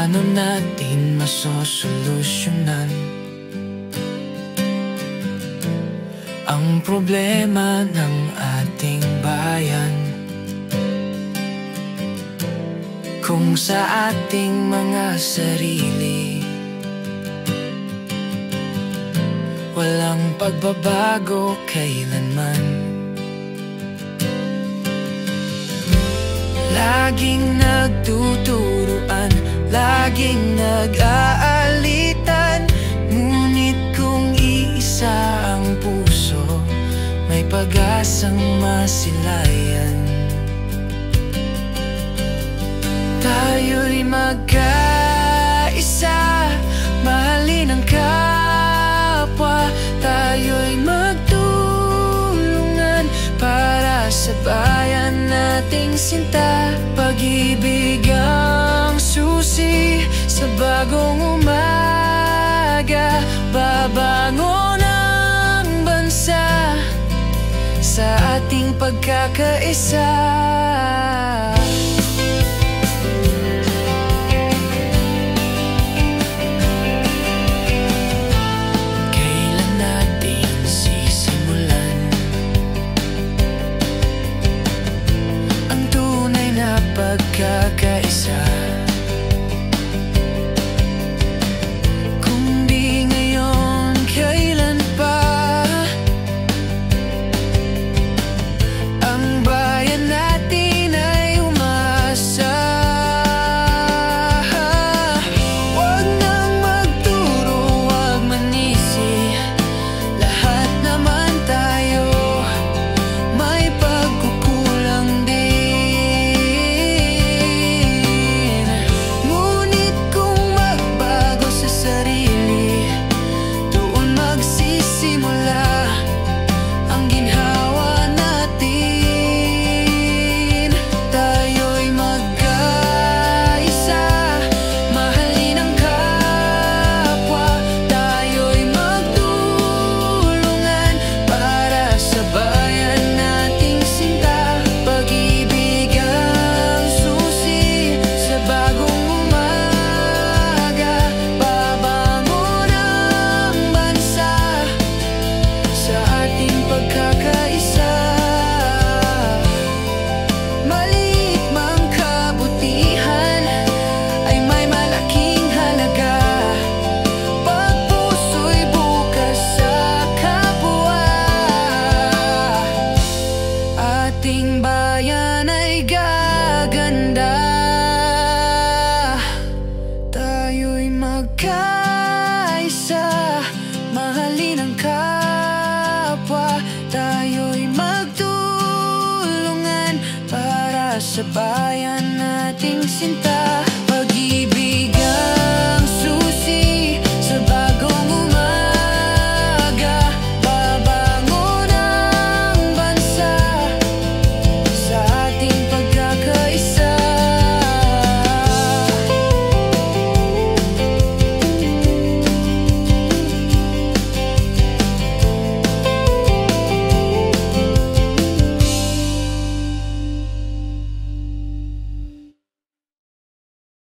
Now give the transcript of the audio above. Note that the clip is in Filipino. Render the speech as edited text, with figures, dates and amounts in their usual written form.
Paano natin masosolusyonan ang problema ng ating bayan kung sa ating mga sarili walang pagbabago kailanman? Laging nagtuturuan, laging nag-aalitan, ngunit kung iisa ang puso, may pag-asang masilayan. Tayo'y magkaisa, mahalin ang kapwa. Tayo'y magtulungan para sa bayan nating sinta. Pag-ibig ang susi sa bagong umaga, babangon ang bansa sa ating pagkakaisa.